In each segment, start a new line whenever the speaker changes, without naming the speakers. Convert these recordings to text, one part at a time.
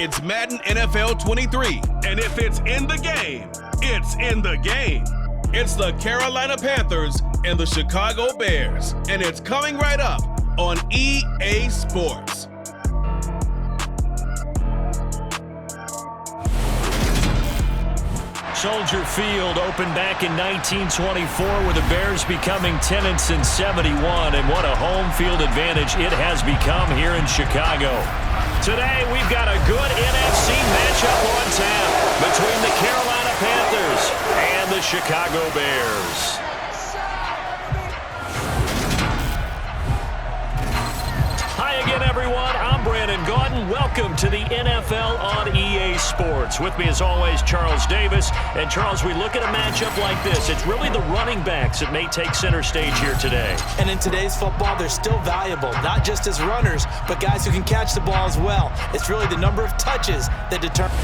It's Madden NFL 23, and if it's in the game, it's in the game. It's the Carolina Panthers and the Chicago Bears, and it's coming right up on EA Sports.
Soldier Field opened back in 1924 with the Bears becoming 10-71, and what a home field advantage it has become here in Chicago. Today, we've got a good NFC matchup on tap between the Carolina Panthers and the Chicago Bears. Hi again, everyone. I'm Brandon Gaudin. Welcome to the NFL on EA Sports. With me, as always, Charles Davis. And, Charles, we look at a matchup like this. It's really the running backs that may take center stage here today.
And in today's football, they're still valuable, not just as runners, but guys who can catch the ball as well. It's really the number of touches that determine.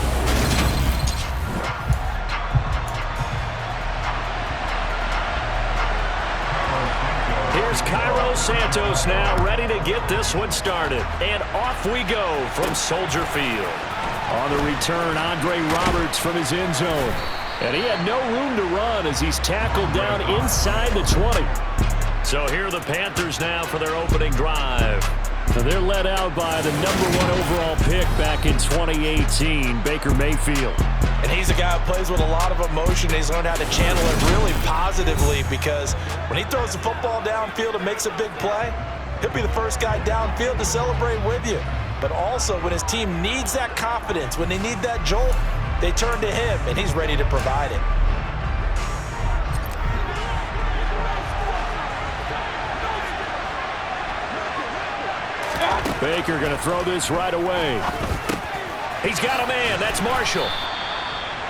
Here's Cairo Santos now, ready to get this one started. And off we go from Soldier Field. On the return, Andre Roberts from his end zone. And he had no room to run as he's tackled down inside the 20. So here are the Panthers now for their opening drive. So they're led out by the #1 overall pick back in 2018, Baker Mayfield.
And he's a guy who plays with a lot of emotion. He's learned how to channel it really positively, because when he throws the football downfield and makes a big play, he'll be the first guy downfield to celebrate with you. But also, when his team needs that confidence, when they need that jolt, they turn to him, and he's ready to provide it.
Baker going to throw this right away. He's got a man. That's Marshall.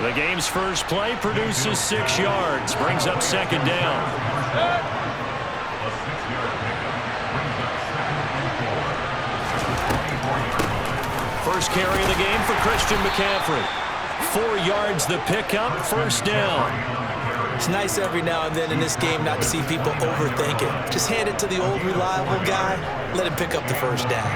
The game's first play produces 6 yards. Brings up second down. First carry of the game for Christian McCaffrey. 4 yards the pickup, first down.
It's nice every now and then in this game not to see people overthink it. Just hand it to the old reliable guy. Let him pick up the first down.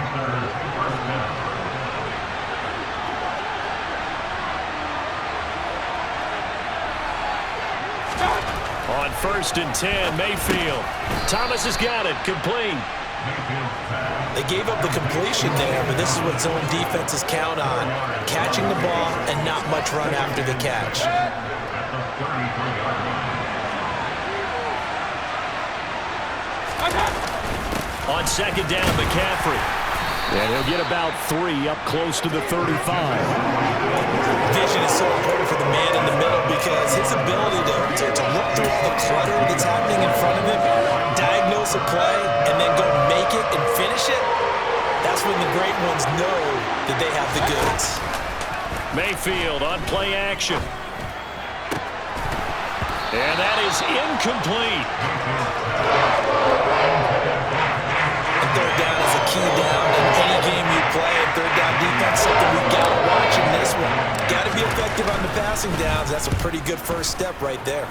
On 1st and 10, Mayfield. Thomas has got it, complete.
They gave up the completion there, but this is what zone defenses count on. Catching the ball and not much run after the catch.
On second down, McCaffrey. And he'll get about 3 up close to the 35.
Vision is so important for the man in the middle, because his ability to look through all the clutter that's happening in front of him, diagnose a play, and then go make it and finish it, that's when the great ones know that they have the goods. Mayfield on play action.
And that is incomplete.
And third down is a key down in any game you play. And third down defense, something we got to watch in this one. Got to be effective on the passing downs. That's a pretty good first step right there.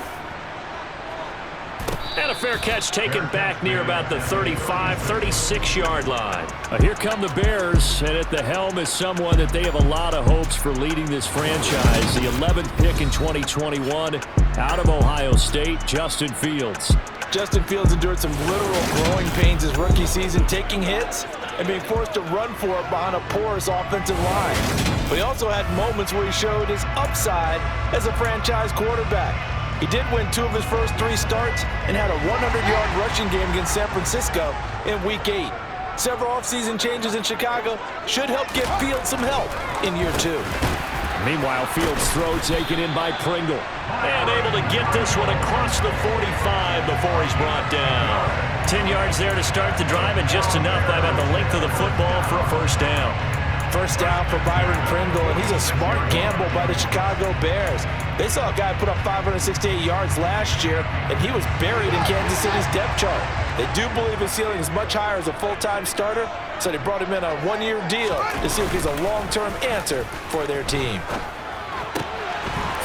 And a fair catch taken back near about the 35, 36-yard line. Here come the Bears, and at the helm is someone that they have a lot of hopes for leading this franchise. The 11th pick in 2021 out of Ohio State, Justin Fields.
Justin Fields endured some literal growing pains his rookie season, taking hits and being forced to run for it behind a porous offensive line. But he also had moments where he showed his upside as a franchise quarterback. He did win 2 of his first 3 starts and had a 100-yard rushing game against San Francisco in Week 8. Several offseason changes in Chicago should help get Fields some help in year 2.
Meanwhile, Fields' throw taken in by Pringle. And able to get this one across the 45 before he's brought down. 10 yards there to start the drive, and just enough by about the length of the football for a first down.
First down for Byron Pringle, and he's a smart gamble by the Chicago Bears. They saw a guy put up 568 yards last year, and he was buried in Kansas City's depth chart. They do believe his ceiling is much higher as a full-time starter, so they brought him in a 1-year deal to see if he's a long-term answer for their team.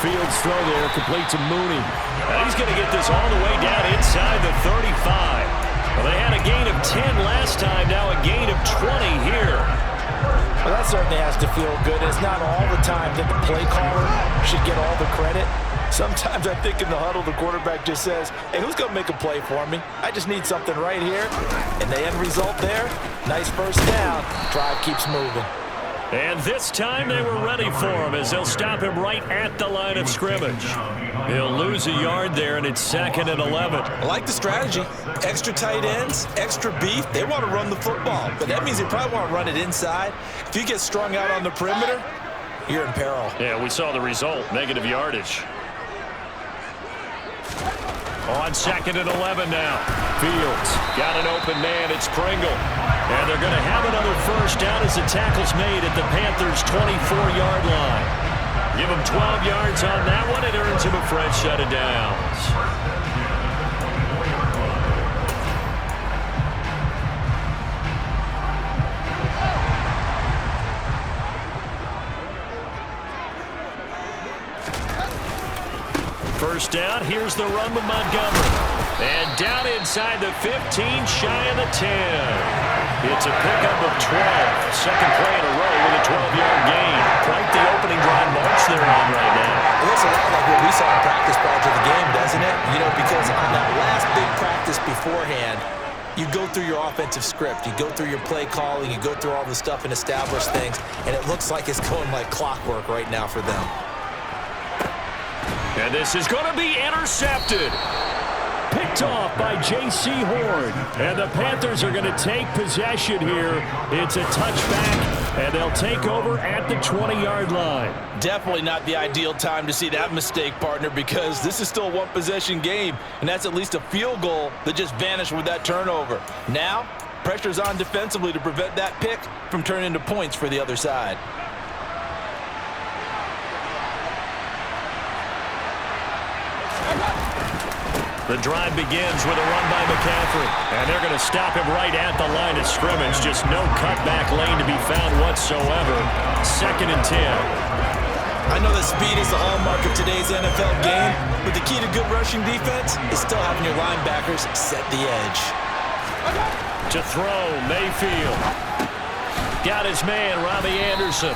Fields throw there, complete to Mooney. And he's going to get this all the way down inside the 35. Well, they had a gain of 10 last time, now a gain of 20 here.
Well, that certainly has to feel good. It's not all the time that the play caller should get all the credit. Sometimes I think in the huddle, the quarterback just says, hey, who's going to make a play for me? I just need something right here. And the end result there, nice first down. Drive keeps moving.
And this time they were ready for him as they'll stop him right at the line of scrimmage. He'll lose a yard there, and it's 2nd and 11.
I like the strategy. Extra tight ends, extra beef. They want to run the football, but that means they probably want to run it inside. If you get strung out on the perimeter, you're in peril.
Yeah, we saw the result, negative yardage. On 2nd and 11 now. Fields got an open man. It's Pringle. And they're going to have another first down as the tackle's made at the Panthers' 24-yard line. Give him 12 yards on that one. It earns him a fresh set of downs. First down, here's the run with Montgomery. And down inside the 15, shy of the 10. It's a pickup of 12. Second play in a row with a 12-yard gain. Quite the opening drive march they're on right now.
It looks a lot like what we saw in practice prior to the game, doesn't it? You know, because on that last big practice beforehand, you go through your offensive script. You go through your play calling. You go through all the stuff and establish things. And it looks like it's going like clockwork right now for them.
And this is going to be intercepted. Picked off by J.C. Horn. And the Panthers are going to take possession here. It's a touchback, and they'll take over at the 20-yard line.
Definitely not the ideal time to see that mistake, partner, because this is still a one-possession game, and that's at least a field goal that just vanished with that turnover. Now, pressure's on defensively to prevent that pick from turning into points for the other side.
The drive begins with a run by McCaffrey. And they're going to stop him right at the line of scrimmage. Just no cutback lane to be found whatsoever. 2nd and 10.
I know that speed is the hallmark of today's NFL game, but the key to good rushing defense is still having your linebackers set the edge.
To throw, Mayfield. Got his man, Robbie Anderson.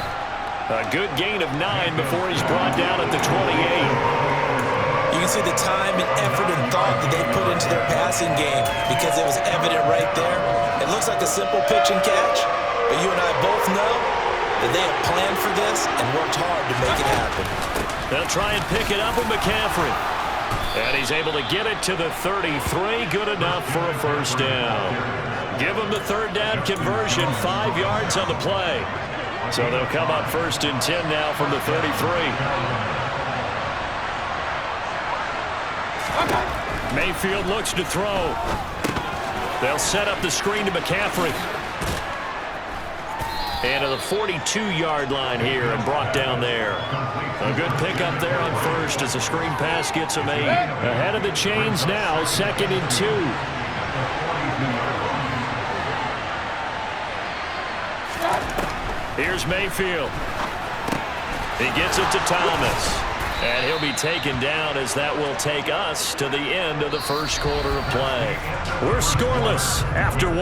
A good gain of 9 before he's brought down at the 28.
You can see the time and effort and thought that they put into their passing game because it was evident right there. It looks like a simple pitch and catch, but you and I both know that they have planned for this and worked hard to make it happen.
They'll try and pick it up with McCaffrey. And he's able to get it to the 33. Good enough for a first down. Give him the third down conversion, 5 yards on the play. So they'll come up 1st and 10 now from the 33. Mayfield looks to throw. They'll set up the screen to McCaffrey. And to the 42-yard line here and brought down there. A good pickup there on first as the screen pass gets him 8. Ahead of the chains now, 2nd and 2. Here's Mayfield. He gets it to Thomas. And he'll be taken down as that will take us to the end of the first quarter of play. We're scoreless after 1.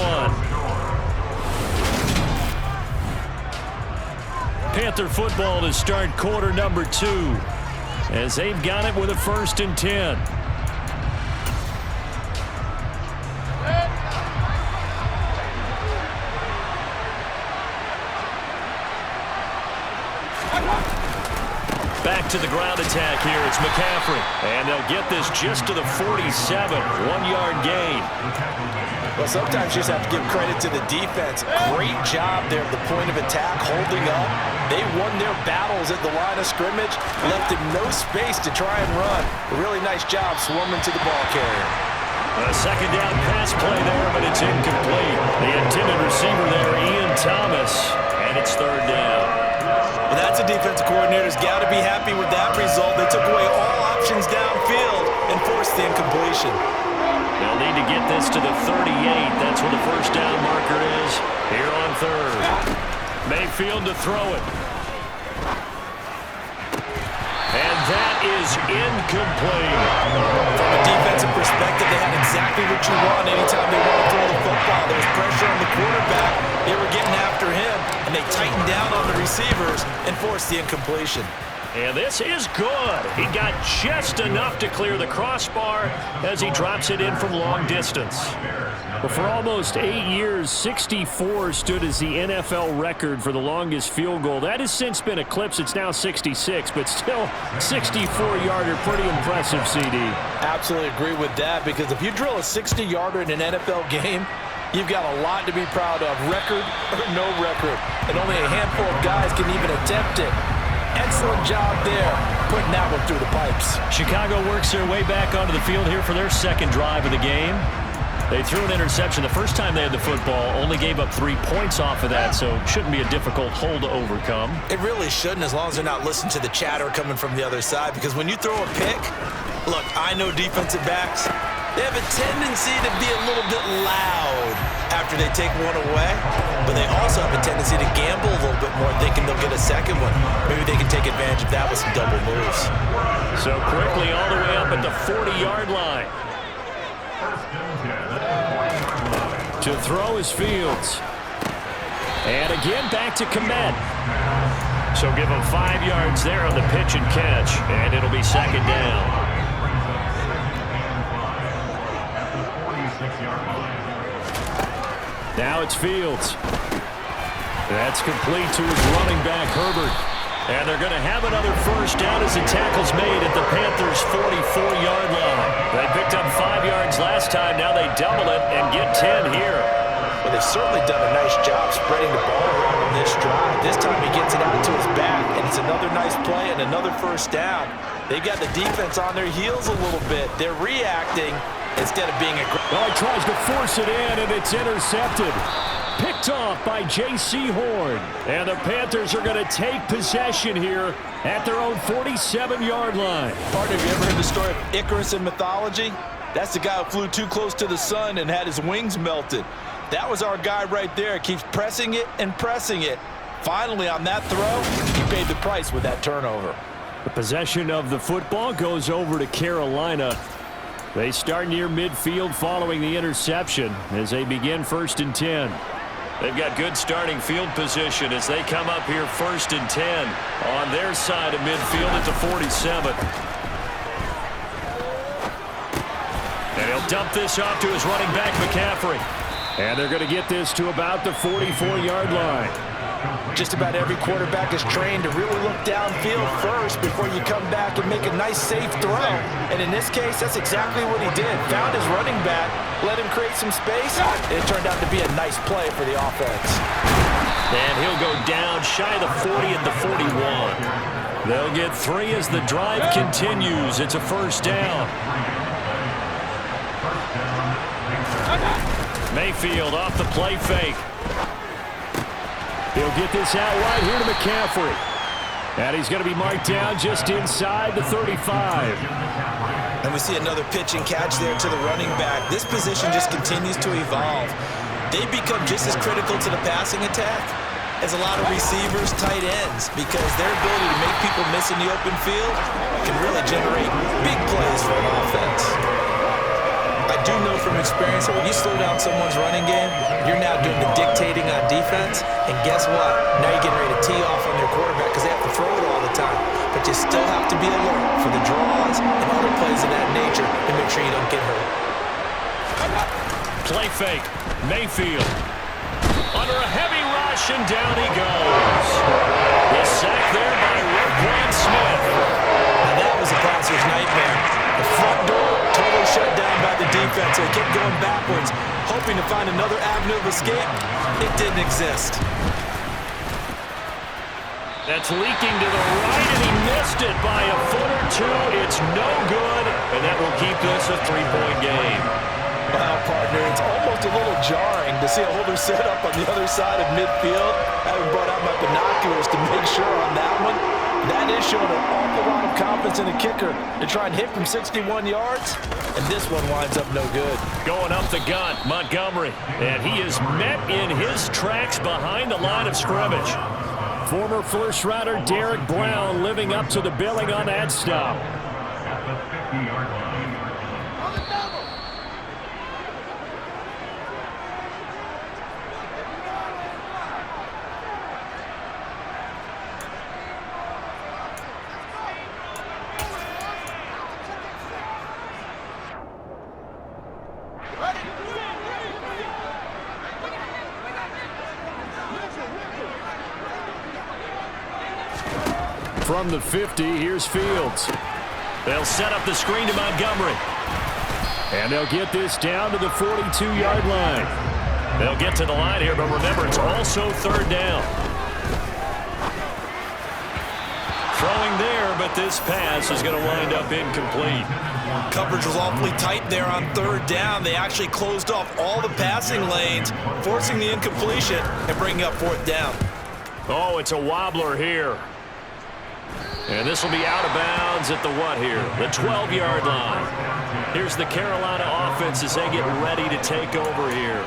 Panther football to start quarter number 2 as they've got it with a 1st and 10. Back to the ground attack here. It's McCaffrey. And they'll get this just to the 47. 1-yard gain.
Well, sometimes you just have to give credit to the defense. Great job there at the point of attack, holding up. They won their battles at the line of scrimmage, left him no space to try and run. A really nice job swarming to the ball carrier.
A second down pass play there, but it's incomplete. The intended receiver there, Ian Thomas, and it's 3rd down.
Well, that's a defensive coordinator's got to be happy with that result. They took away all options downfield and forced the incompletion.
They'll need to get this to the 38. That's where the first down marker is here on 3rd. Mayfield to throw it. And that is incomplete.
From a defensive perspective, they had exactly what you want anytime they want to throw the football. There was pressure on the quarterback. They were getting after him, and they tighten down on the receivers and force the incompletion.
And this is good. He got just enough to clear the crossbar as he drops it in from long distance. Well, for almost 8 years, 64 stood as the NFL record for the longest field goal. That has since been eclipsed. It's now 66, but still 64-yarder. Pretty impressive, CD.
Absolutely agree with that, because if you drill a 60-yarder in an NFL game, you've got a lot to be proud of, record or no record. And only a handful of guys can even attempt it. Excellent job there, putting that one through the pipes.
Chicago works their way back onto the field here for their second drive of the game. They threw an interception the first time they had the football, only gave up 3 points off of that, so shouldn't be a difficult hole to overcome.
It really shouldn't, as long as they're not listening to the chatter coming from the other side, because when you throw a pick, look, I know defensive backs, they have a tendency to be a little bit loud after they take one away, but they also have a tendency to gamble a little bit more, thinking they'll get a second one. Maybe they can take advantage of that with some double moves.
So quickly all the way up at the 40-yard line. To throw is Fields. And again back to Komet. So give him 5 yards there on the pitch and catch, and it'll be second down. Now it's Fields. That's complete to his running back, Herbert. And they're going to have another first down as the tackle's made at the Panthers' 44-yard line. They picked up 5 yards last time. Now they double it and get 10 here.
Well, they've certainly done a nice job spreading the ball around on this drive. This time he gets it out to his back, and it's another nice play and another first down. They've got the defense on their heels a little bit. They're reacting instead of being aggressive.
Well, he tries to force it in, and it's intercepted. Picked off by J.C. Horn. And the Panthers are going to take possession here at their own 47-yard line.
Partner, have you ever heard the story of Icarus in mythology? That's the guy who flew too close to the sun and had his wings melted. That was our guy right there. Keeps pressing it and pressing it. Finally, on that throw, he paid the price with that turnover.
The possession of the football goes over to Carolina. They start near midfield following the interception as they begin 1st and 10. They've got good starting field position as they come up here 1st and 10 on their side of midfield at the 47. And he'll dump this off to his running back, McCaffrey. And they're going to get this to about the 44-yard line.
Just about every quarterback is trained to really look downfield first before you come back and make a nice, safe throw. And in this case, that's exactly what he did. Found his running back, let him create some space, and it turned out to be a nice play for the offense.
And he'll go down shy of the 40 at the 41. They'll get 3 as the drive continues. It's a first down. Mayfield off the play fake. He'll get this out wide here to McCaffrey. And he's going to be marked down just inside the 35.
And we see another pitch and catch there to the running back. This position just continues to evolve. They become just as critical to the passing attack as a lot of receivers, tight ends, because their ability to make people miss in the open field can really generate big plays for an offense. I do know from experience that when you slow down someone's running game, you're now doing the dictating on defense, and guess what? Now you're getting ready to tee off on their quarterback because they have to throw it all the time. But you still have to be alert for the draws and other plays of that nature to make sure you don't get hurt.
Play fake. Mayfield. Under a heavy rush, and down he goes. The sack there by Roquan Smith.
Now that was a passer's nightmare. The front door totally shut down by the defense. So he kept going backwards, hoping to find another avenue of escape. It didn't exist.
That's leaking to the right, and he missed it by a foot or two. It's no good, and that will keep this a 3-point game.
Wow, partner, it's almost a little jarring to see a holder set up on the other side of midfield. I haven't brought out my binoculars to make sure on that one. That is showing an awful lot of confidence in the kicker to try and hit from 61 yards, and this one winds up no good.
Going up the gut, Montgomery, and he is met in his tracks behind the line of scrimmage. Former first-rounder Derek Brown living up to the billing on that stop. from the 50. Here's Fields. They'll set up the screen to Montgomery. And they'll get this down to the 42-yard line. They'll get to the line here, but remember, it's also third down. Throwing there, but this pass is going to wind up incomplete.
Coverage was awfully tight there on third down. They actually closed off all the passing lanes, forcing the incompletion and bringing up fourth down.
Oh, it's a wobbler here. And this will be out of bounds at the what here? The 12-yard line. Here's the Carolina offense as they get ready to take over here.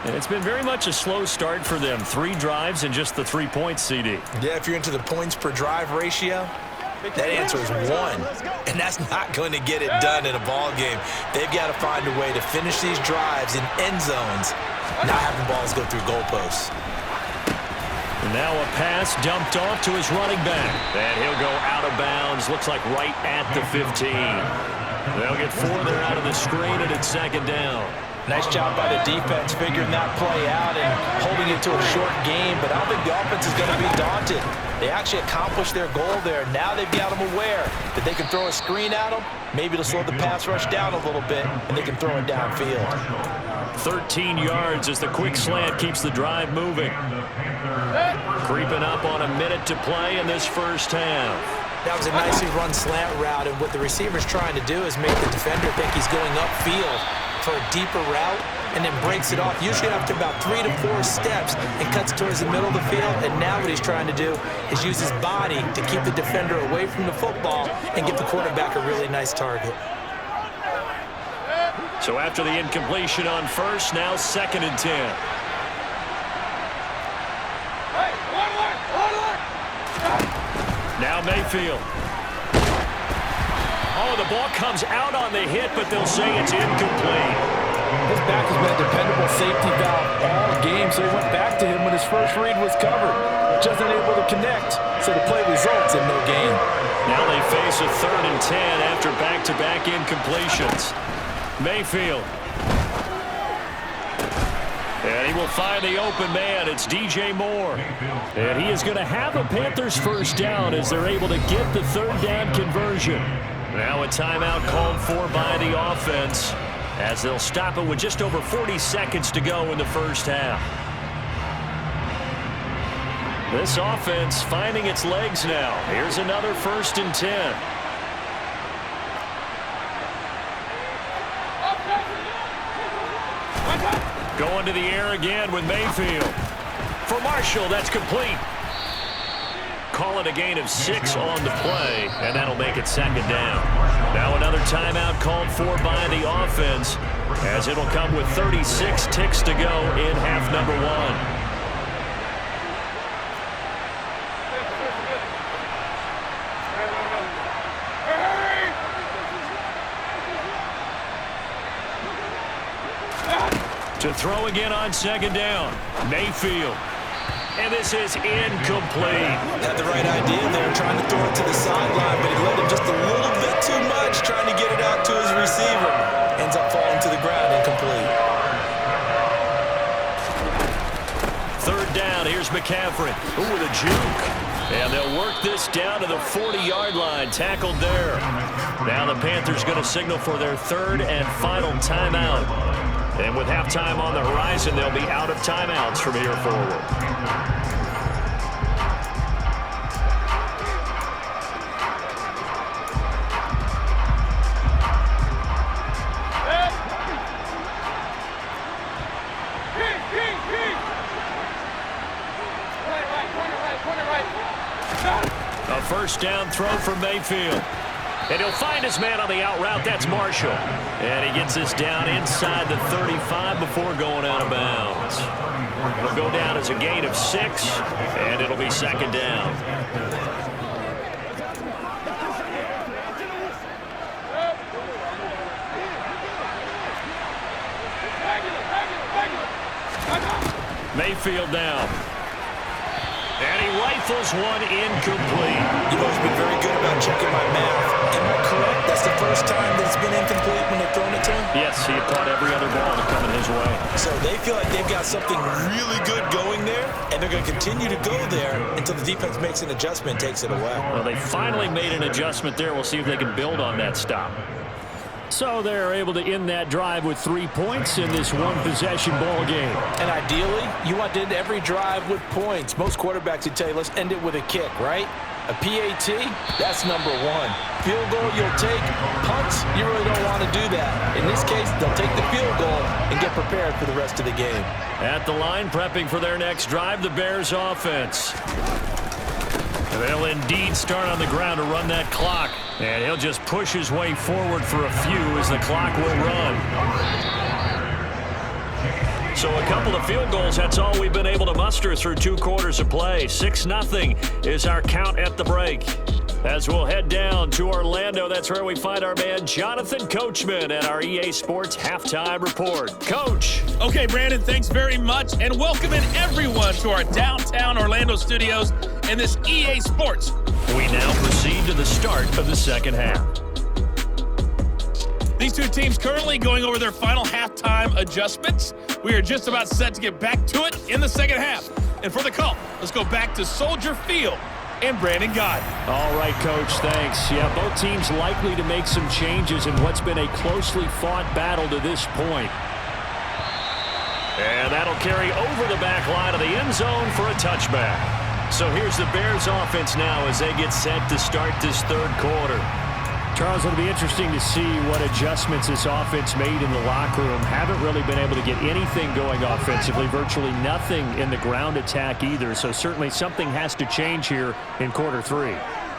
And it's been very much a slow start for them. 3 drives and just the 3 points, CD.
Yeah, if you're into the points per drive ratio, that answer is 1. And that's not going to get it done in a ball game. They've got to find a way to finish these drives in end zones, not having balls go through goalposts.
And now a pass dumped off to his running back. And he'll go out of bounds. Looks like right at the 15. They'll get 4 there out of the screen, and it's second down.
Nice job by the defense figuring that play out and holding it to a short game, but I don't think the offense is going to be daunted. They actually accomplished their goal there. Now they've got them aware that they can throw a screen at them. Maybe it'll slow the pass rush down a little bit, and they can throw it downfield.
13 yards as the quick slant keeps the drive moving. Creeping up on a minute to play in this first half.
That was a nicely run slant route, and what the receiver's trying to do is make the defender think he's going upfield for a deeper route, and then breaks it off, usually after about 3 to 4 steps, and cuts towards the middle of the field. And now what he's trying to do is use his body to keep the defender away from the football and give the quarterback a really nice target.
So after the incompletion on first, now 2nd and 10. Now Mayfield. Oh, the ball comes out on the hit, but they'll say it's incomplete.
His back has been a dependable safety valve all game, so he went back to him when his first read was covered. Just unable to connect, so the play results in no gain.
Now they face a 3rd and 10 after back-to-back incompletions. Mayfield. And he will find the open man. It's DJ Moore. And he is going to have a Panthers first down as they're able to get the 3rd down conversion. Now a timeout called for by the offense as they'll stop it with just over 40 seconds to go in the first half. This offense finding its legs now. Here's another 1st and 10. Going to the air again with Mayfield. For Marshall, that's complete. Call it a gain of 6 on the play, and that'll make it 2nd down. Now another timeout called for by the offense, as it'll come with 36 ticks to go in half number 1. To throw again on 2nd down. Mayfield. And this is incomplete.
Had the right idea there, trying to throw it to the sideline, but he let him just a little bit too much, trying to get it out to his receiver. Ends up falling to the ground, incomplete.
3rd down, here's McCaffrey. Ooh, with a juke. And they'll work this down to the 40-yard line, tackled there. Now the Panthers going to signal for their 3rd and final timeout. And with halftime on the horizon, they'll be out of timeouts from here forward. A 1st down throw from Mayfield. And he'll find his man on the out route. That's Marshall. And he gets this down inside the 35 before going out of bounds. It'll go down as a gain of 6, and it'll be 2nd down. Mayfield now. And he rifles one incomplete.
You've always been very good about checking my math. Am I correct? That's the first time that it's been incomplete when they've thrown it to him?
Yes, he had caught every other ball that coming his way.
So they feel like they've got something really good going there, and they're going to continue to go there until the defense makes an adjustment and takes it away.
Well, they finally made an adjustment there. We'll see if they can build on that stop. So they're able to end that drive with 3 points in this one-possession ball game.
And ideally, you want to end every drive with points. Most quarterbacks would tell you, let's end it with a kick, right? A PAT, that's number one. Field goal, you'll take. Punts, you really don't want to do that. In this case, they'll take the field goal and get prepared for the rest of the game.
At the line, prepping for their next drive, the Bears offense. They'll indeed start on the ground to run that clock. And he'll just push his way forward for a few as the clock will run. So a couple of field goals, that's all we've been able to muster through 2 quarters of play. 6-0 is our count at the break. As we'll head down to Orlando, that's where we find our man Jonathan Coachman at our EA Sports Halftime Report. Coach.
Okay, Brandon, thanks very much, and welcome in everyone to our downtown Orlando studios and this EA Sports.
We now proceed to the start of the second half.
These two teams currently going over their final halftime adjustments. We are just about set to get back to it in the second half. And for the call, let's go back to Soldier Field and Brandon Gott.
All right, Coach, thanks. Yeah, both teams likely to make some changes in what's been a closely fought battle to this point. And that'll carry over the back line of the end zone for a touchback. So here's the Bears offense now as they get set to start this third quarter. Charles, it'll be interesting to see what adjustments this offense made in the locker room. Haven't really been able to get anything going offensively, virtually nothing in the ground attack either. So certainly something has to change here in quarter 3.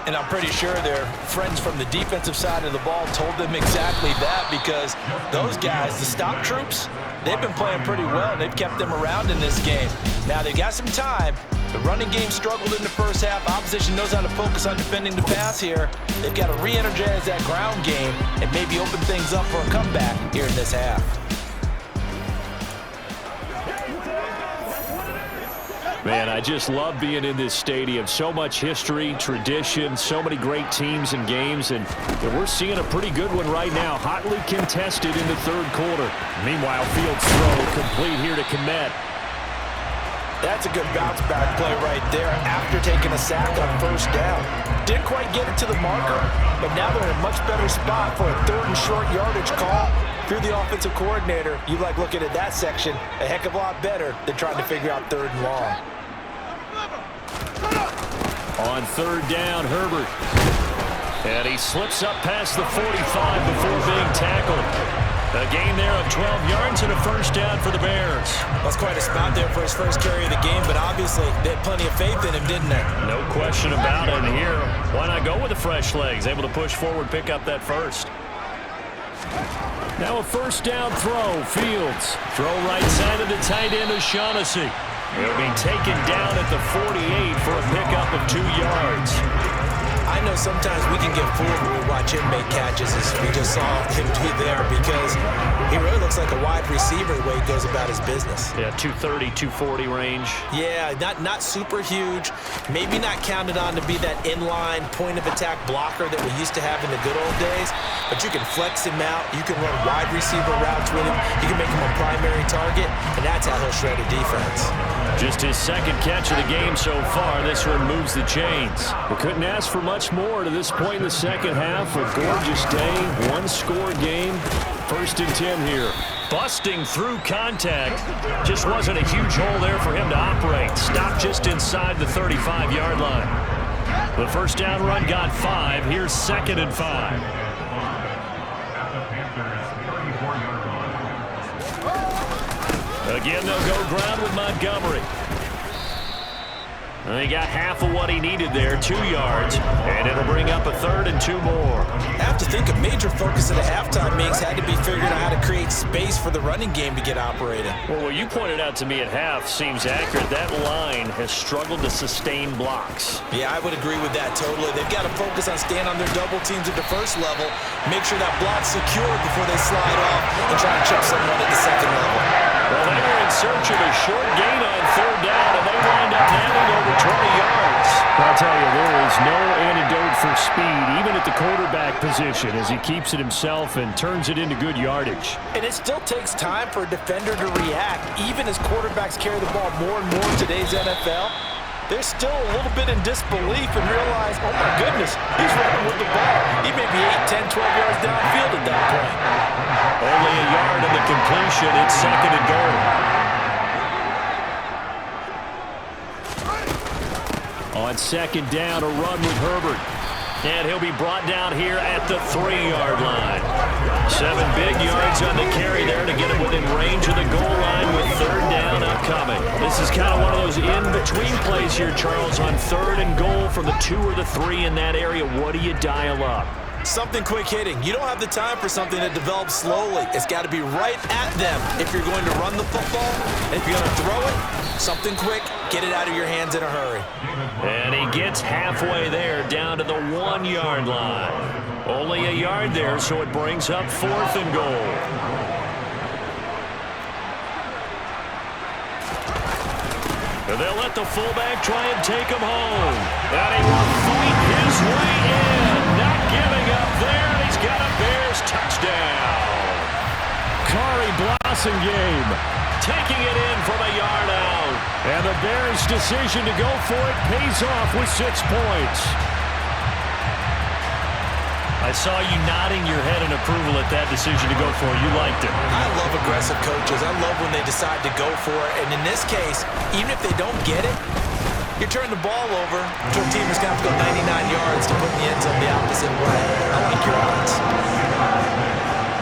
And I'm pretty sure their friends from the defensive side of the ball told them exactly that, because those guys, the stop troops, they've been playing pretty well. They've kept them around in this game. Now they've got some time. The running game struggled in the first half. Opposition knows how to focus on defending the pass here. They've got to re-energize that ground game and maybe open things up for a comeback here in this half.
Man, I just love being in this stadium. So much history, tradition, so many great teams and games, and we're seeing a pretty good one right now. Hotly contested in the third quarter. Meanwhile, Fields' throw complete here to Kmet.
That's a good bounce-back play right there after taking a sack on first down. Didn't quite get it to the marker, but now they're in a much better spot for a third and short yardage call. If you're the offensive coordinator, you like looking at that section a heck of a lot better than trying to figure out third and long.
On third down, Herbert. And he slips up past the 45 before being tackled. A gain there of 12 yards and a first down for the Bears.
That's quite a spot there for his first carry of the game, but obviously they had plenty of faith in him, didn't they?
No question about it. And here, why not go with the fresh legs? Able to push forward, pick up that first. Now a first down throw. Fields. Throw right side of the tight end O'Shaughnessy. He'll be taken down at the 48 for a pickup of 2 yards.
I know sometimes we can get fooled when we watch him make catches, as we just saw him do there, because he really looks like a wide receiver the way he goes about his business.
Yeah, 230, 240 range.
Yeah, not super huge. Maybe not counted on to be that inline point-of-attack blocker that we used to have in the good old days, but you can flex him out. You can run wide receiver routes with him. You can make him a primary target, and that's how he'll shred a defense.
Just his second catch of the game so far. This one moves the chains. We couldn't ask for much more to this point in the second half. A gorgeous day, one-score game. 1st and 10 here. Busting through contact. Just wasn't a huge hole there for him to operate. Stopped just inside the 35-yard line. The first down run got 5. Here's 2nd and 5. Again, they'll go ground with Montgomery. And he got half of what he needed there, 2 yards, and it'll bring up a 3rd and 2 more.
I have to think a major focus of the halftime meetings had to be figuring out how to create space for the running game to get operating.
Well, what you pointed out to me at half seems accurate. That line has struggled to sustain blocks.
Yeah, I would agree with that totally. They've got to focus on staying on their double teams at the first level, make sure that block's secured before they slide off and try to chip someone at the second level.
Well, they were in search of a short gain on 3rd down, and they wind up handing over 20 I'll tell you, there is no antidote for speed, even at the quarterback position, as he keeps it himself and turns it into good yardage.
And it still takes time for a defender to react. Even as quarterbacks carry the ball more and more in today's NFL, they're still a little bit in disbelief and realize, oh my goodness, he's running with the ball. He may be 8, 10, 12 yards downfield at that point.
Only a yard of the completion. It's 2nd and goal. On 2nd down, a run with Herbert. And he'll be brought down here at the 3-yard line. 7 big yards on the carry there to get him within range of the goal line with 3rd down upcoming. This is kind of one of those in-between plays here, Charles, on 3rd and goal from the 2 or the 3 in that area. What do you dial up?
Something quick hitting. You don't have the time for something that develops slowly. It's got to be right at them if you're going to run the football. And if you're going to throw it, something quick, get it out of your hands in a hurry.
And he gets halfway there down to the 1-yard line. Only a yard there, so it brings up 4th and goal. And they'll let the fullback try and take him home. And he will fight his way in. Not giving up there. He's got a Bears touchdown. Kari Blossingame taking it in from a yard out. And the Bears' decision to go for it pays off with 6 points. I saw you nodding your head in approval at that decision to go for it. You liked it.
I love aggressive coaches. I love when they decide to go for it. And in this case, even if they don't get it, you turn the ball over to a team that's going to have to go 99 yards to put the end zone the opposite way. I like your odds.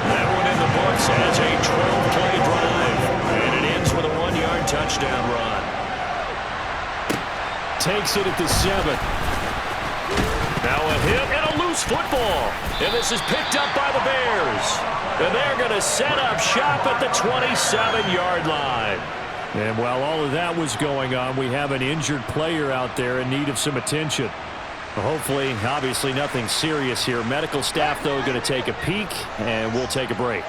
That one in the books as a 12-play drive. And it ends with a 1-yard touchdown run. Takes it at the 7. Now a hit and a loose football. And this is picked up by the Bears. And they're going to set up shop at the 27-yard line. And while all of that was going on, we have an injured player out there in need of some attention. Hopefully, obviously nothing serious here. Medical staff, though, going to take a peek, and we'll take a break.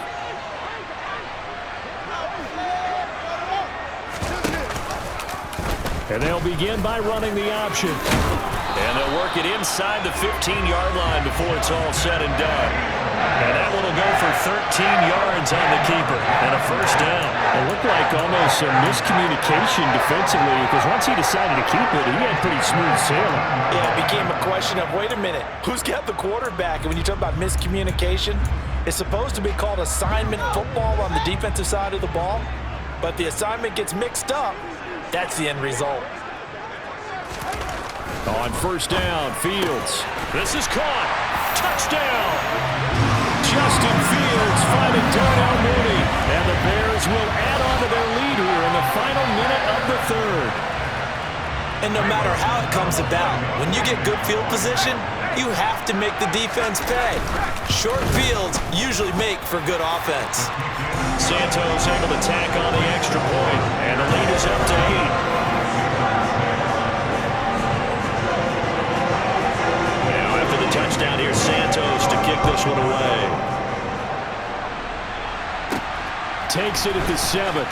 And they'll begin by running the option. And they'll work it inside the 15-yard line before it's all said and done. And that one will go for 13 yards on the keeper and a 1st down.
It looked like almost some miscommunication defensively because once he decided to keep it, he had pretty smooth sailing.
Yeah, it became a question of, wait a minute, who's got the quarterback? And when you talk about miscommunication, it's supposed to be called assignment football on the defensive side of the ball. But the assignment gets mixed up. That's the end result.
On 1st down, Fields. This is caught. Touchdown. Justin Fields finding Darnell Mooney. And the Bears will add on to their lead here in the final minute of the 3rd.
And no matter how it comes about, when you get good field position, you have to make the defense pay. Short fields usually make for good offense.
Santos able to tack on the extra point, and the lead is up to 8. Touchdown here, Santos to kick this one away. Takes it at the 7.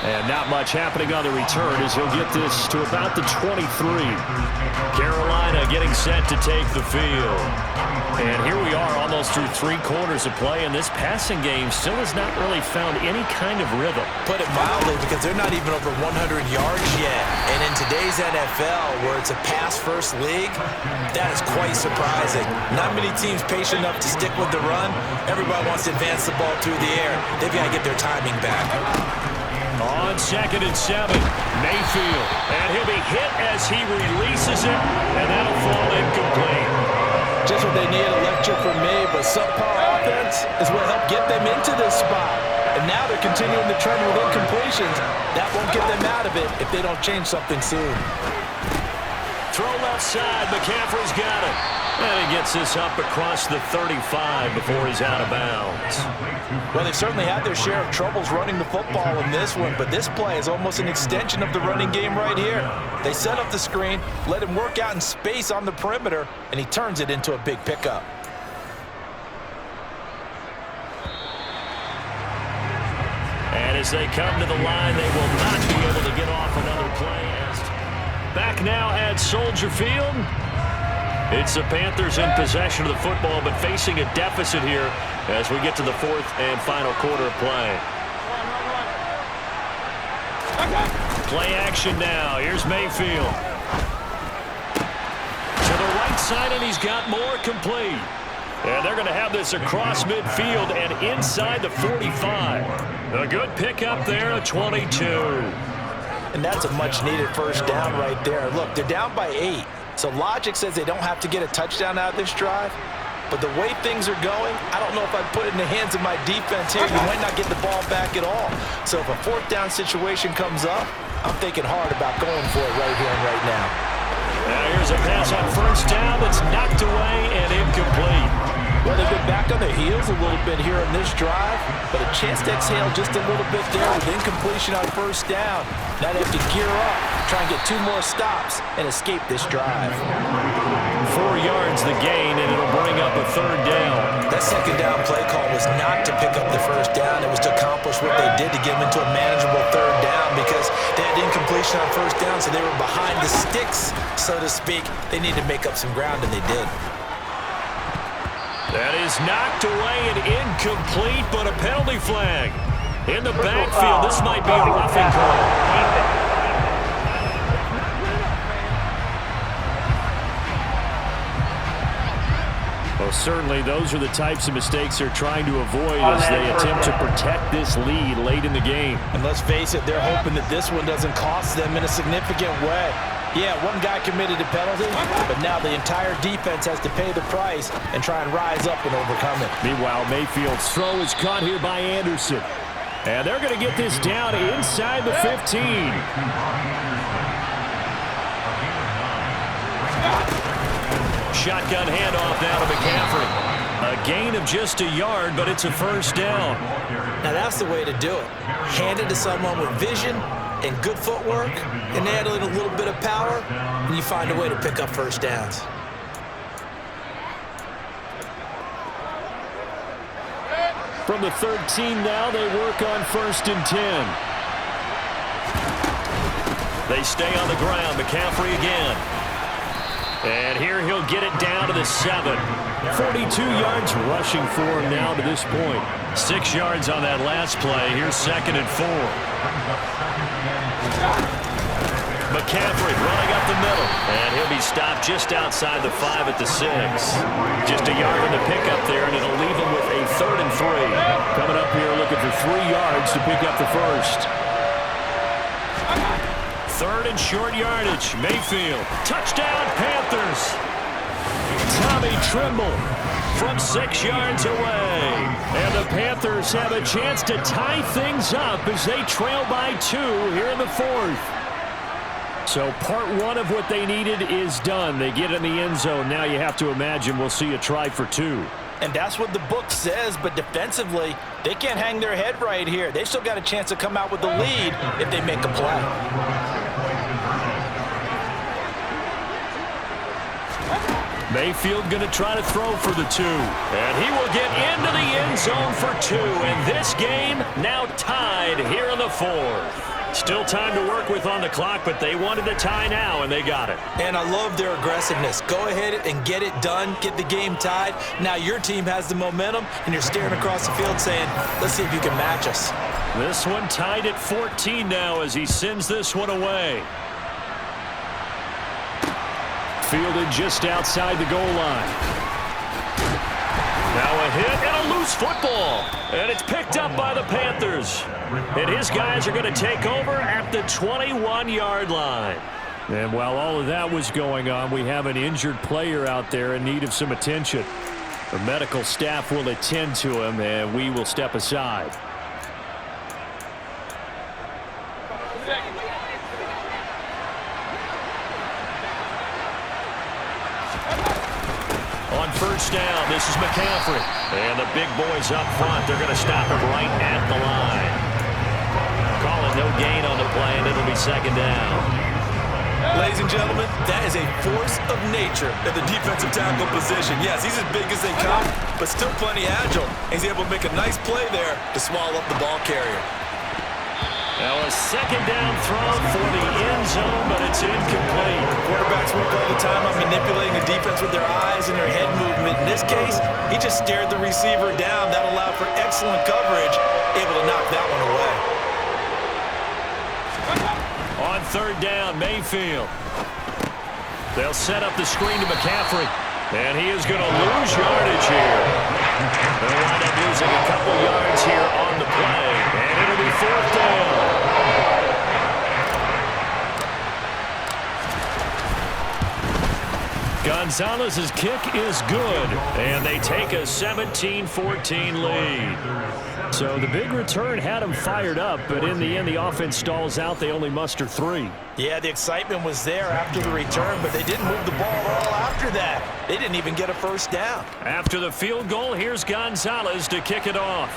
And not much happening on the return as he'll get this to about the 23. Carolina getting set to take the field. And here we are almost through 3 quarters of play, and this passing game still has not really found any kind of rhythm.
Put it mildly, because they're not even over 100 yards yet. And in today's NFL, where it's a pass-first league, that is quite surprising. Not many teams patient enough to stick with the run. Everybody wants to advance the ball through the air. They've got to get their timing back.
On 2nd and 7, Mayfield. And he'll be hit as he releases it, and that'll fall incomplete.
Just what they need, a lecture from me, but subpar offense is what helped get them into this spot. And now they're continuing the trend with incompletions. That won't get them out of it if they don't change something soon.
Throw left side, McCaffrey's got it. And he gets this up across the 35 before he's out of bounds.
Well, they've certainly had their share of troubles running the football in this one, but this play is almost an extension of the running game right here. They set up the screen, let him work out in space on the perimeter, and he turns it into a big pickup. And
as they come to the line, they will not be able to get off another play. Back now at Soldier Field. It's the Panthers in possession of the football, but facing a deficit here as we get to the fourth and final quarter of play. Play action now. Here's Mayfield. To the right side, and he's got more complete. And they're going to have this across midfield and inside the 45. A good pickup there, a 22.
And that's a much-needed first down right there. Look, they're down by 8. So logic says they don't have to get a touchdown out of this drive. But the way things are going, I don't know if I'd put it in the hands of my defense here. You might not get the ball back at all. So if a fourth down situation comes up, I'm thinking hard about going for it right here and right now.
Now here's a pass on first down that's knocked away and incomplete.
Well, they've been back on their heels a little bit here on this drive, but a chance to exhale just a little bit there with incompletion on first down. Now they have to gear up, try and get 2 more stops, and escape this drive.
4 yards the gain, and it'll bring up a third down.
That second down play call was not to pick up the first down. It was to accomplish what they did to get them into a manageable third down because they had incompletion on first down, so they were behind the sticks, so to speak. They needed to make up some ground, and they did.
That is knocked away and incomplete, but a penalty flag. In the backfield, this might be a roughing call. Well, certainly those are the types of mistakes they're trying to avoid as they attempt to protect this lead late in the game.
And let's face it, they're hoping that this one doesn't cost them in a significant way. Yeah, one guy committed a penalty, but now the entire defense has to pay the price and try and rise up and overcome it.
Meanwhile, Mayfield's throw is caught here by Anderson. And they're going to get this down inside the 15. Shotgun handoff now to McCaffrey. A gain of just a yard, but it's a first down.
Now that's the way to do it. Hand it to someone with vision and good footwork, and add in a little bit of power, and you find a way to pick up first downs.
From the 13 now, they work on 1st and 10. They stay on the ground. McCaffrey again. And here he'll get it down to the 7. 42 yards rushing for him now to this point. 6 yards on that last play. Here's 2nd and 4. McCaffrey running up the middle. And he'll be stopped just outside the 5 at the 6. Just a yard on the pickup there, and it'll leave him with a 3rd and 3. Coming up here looking for 3 yards to pick up the first. 3rd and short yardage. Mayfield. Touchdown, Panthers. Tommy Trimble from 6 yards away. And the Panthers have a chance to tie things up as they trail by 2 here in the 4th. So part 1 of what they needed is done. They get in the end zone. Now you have to imagine we'll see a try for 2.
And that's what the book says, but defensively, they can't hang their head right here. They still got a chance to come out with the lead if they make a play.
Mayfield going to try to throw for the 2. And he will get into the end zone for 2. And this game now tied here in the 4th. Still time to work with on the clock, but they wanted a tie now, and they got it.
And I love their aggressiveness. Go ahead and get it done, get the game tied. Now your team has the momentum, and you're staring across the field saying, let's see if you can match us.
This one tied at 14 now as he sends this one away. Fielded just outside the goal line. Now a hit and a loose football. And it's picked up by the Panthers. And his guys are going to take over at the 21-yard line. And while all of that was going on, we have an injured player out there in need of some attention. The medical staff will attend to him, and we will step aside. On first down, this is McCaffrey. And the big boys up front, they're going to stop him right at the line. Calling no gain on the play, and it'll be 2nd down.
Ladies and gentlemen, that is a force of nature at the defensive tackle position. Yes, he's as big as they come, but still plenty agile. He's able to make a nice play there to swallow up the ball carrier.
Now a second down throw for the end zone, but it's incomplete.
Quarterbacks work all the time on manipulating the defense with their eyes and their head movement. In this case, he just stared the receiver down. That allowed for excellent coverage, able to knock that one away.
On third down, Mayfield. They'll set up the screen to McCaffrey, and he is going to lose yardage here. They'll wind up losing a couple yards here on the play, and it'll be fourth down. Gonzalez's kick is good, and they take a 17-14 lead. So the big return had them fired up, but in the end, the offense stalls out. They only muster 3.
Yeah, the excitement was there after the return, but they didn't move the ball at all after that. They didn't even get a first down.
After the field goal, here's Gonzalez to kick it off.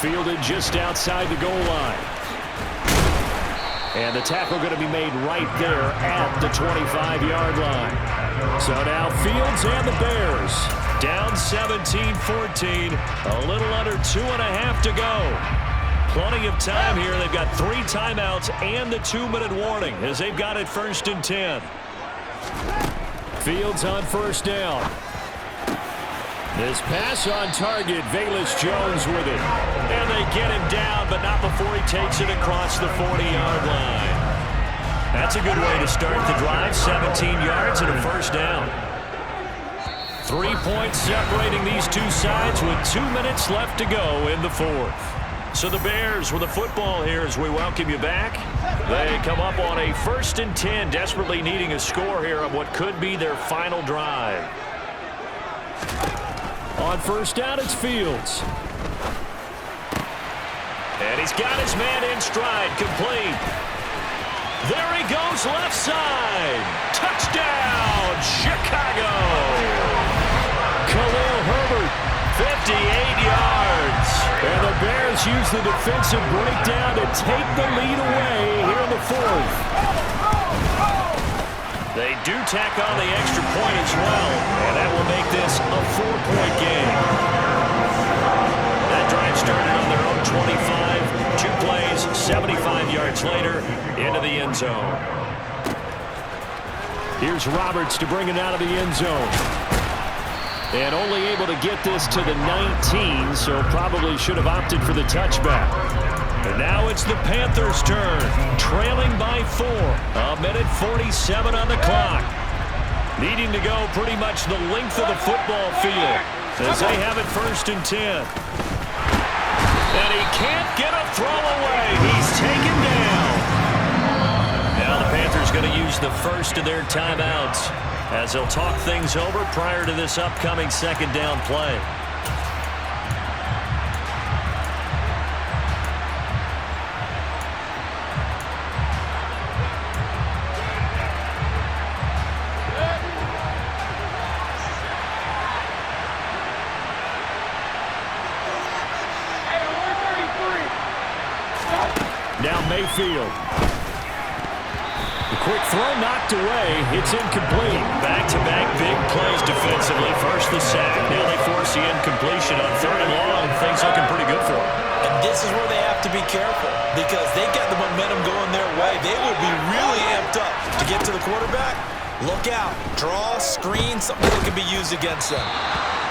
Fielded just outside the goal line. And the tackle going to be made right there at the 25-yard line. So now Fields and the Bears down 17-14, a little under 2.5 to go. Plenty of time here. They've got 3 timeouts and the 2-minute warning as they've got it 1st and 10. Fields on first down. This pass on target, Velus Jones with it. And they get him down, but not before he takes it across the 40-yard line. That's a good way to start the drive, 17 yards and a first down. 3 points separating these two sides with 2 minutes left to go in the fourth. So the Bears with the football here as we welcome you back. They come up on a 1st and 10, desperately needing a score here on what could be their final drive. On first down, it's Fields. And he's got his man in stride, complete. There he goes, left side. Touchdown, Chicago. Khalil Herbert, 58 yards. And the Bears use the defensive breakdown to take the lead away here in the fourth. They do tack on the extra point as well, and that will make this a 4-point game. That drive started on their own 25, 2 plays, 75 yards later, into the end zone. Here's Roberts to bring it out of the end zone. And only able to get this to the 19, so probably should have opted for the touchback. And now it's the Panthers' turn, trailing by 4. 1:47 on the clock. Needing to go pretty much the length of the football field as they have it 1st and 10. And he can't get a throw away. He's taken down. Now the Panthers going to use the first of their timeouts as they'll talk things over prior to this upcoming 2nd down play. Now Mayfield. The quick throw knocked away. It's incomplete. Back-to-back big plays defensively. First the sack. Now they force the incompletion on 3rd and long. Things looking pretty good for them.
And this is where they have to be careful because they got the momentum going their way. They will be really amped up to get to the quarterback. Look out. Draw, screen, something that can be used against them.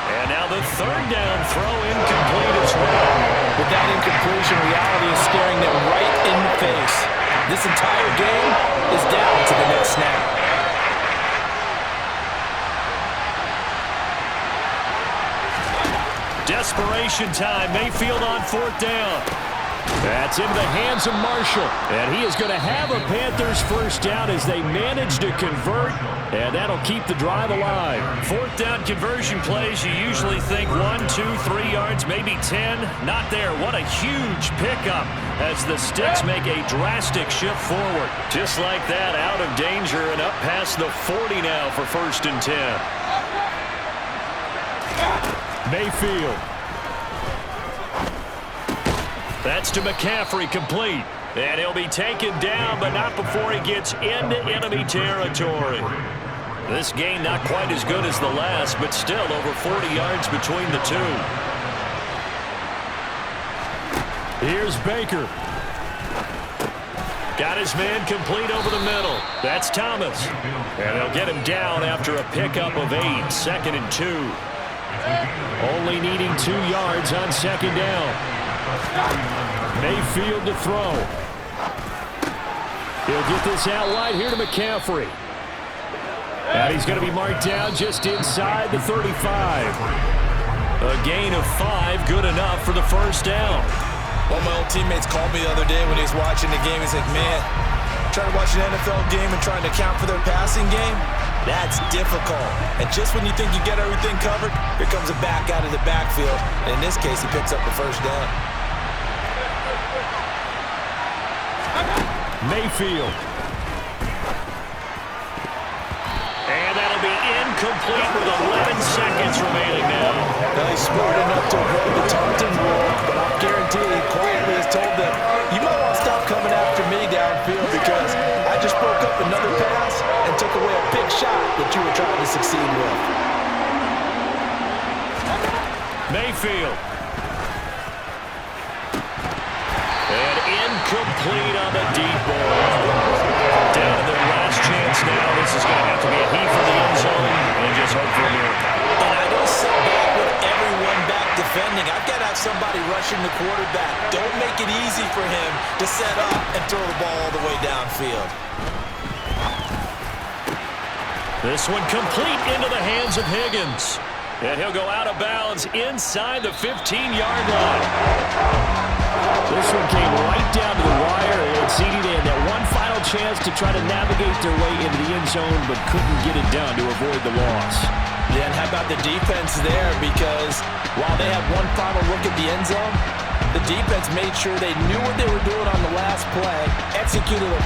And now the 3rd down throw incomplete as well.
With that incompletion, reality is staring them right in the face. This entire game is down to the next snap.
Desperation time. Mayfield on 4th down. That's into the hands of Marshall. And he is going to have a Panthers first down as they manage to convert. And that'll keep the drive alive. 4th down conversion plays, you usually think 1, 2, 3 yards, maybe 10. Not there. What a huge pickup as the Sticks make a drastic shift forward. Just like that, out of danger and up past the 40 now for 1st and 10. Mayfield. That's to McCaffrey, complete. And he'll be taken down, but not before he gets into enemy territory. This game not quite as good as the last, but still over 40 yards between the two. Here's Baker. Got his man complete over the middle. That's Thomas. And they'll get him down after a pickup of 8, 2nd and 2. Only needing 2 yards on 2nd down. Mayfield to throw. He'll get this out wide here to McCaffrey. And he's going to be marked down just inside the 35. A gain of 5, good enough for the first down.
One of my old teammates called me the other day when he was watching the game. He's like, man, trying to watch an NFL game and trying to account for their passing game, that's difficult. And just when you think you get everything covered, here comes a back out of the backfield. And in this case, he picks up the first down.
Mayfield. And that'll be incomplete with 11 seconds remaining now.
Now he's smart enough to avoid the taunting rule, but I guarantee he quietly has told them, you might want to stop coming after me downfield because I just broke up another pass and took away a big shot that you were trying to succeed with.
Mayfield. And incomplete on the deep ball. Down to their last chance now. This is going to have to be a heave for the end zone and just hope for a miracle.
And I don't sit back with everyone back defending. I've got to have somebody rushing the quarterback. Don't make it easy for him to set up and throw the ball all the way downfield.
This one complete into the hands of Higgins. And he'll go out of bounds inside the 15-yard line. This one came right down to the wire, and CD, they had that one final chance to try to navigate their way into the end zone, but couldn't get it done to avoid the loss.
Yeah, and how about the defense there? Because while they had one final look at the end zone, the defense made sure they knew what they were doing on the last play, executed a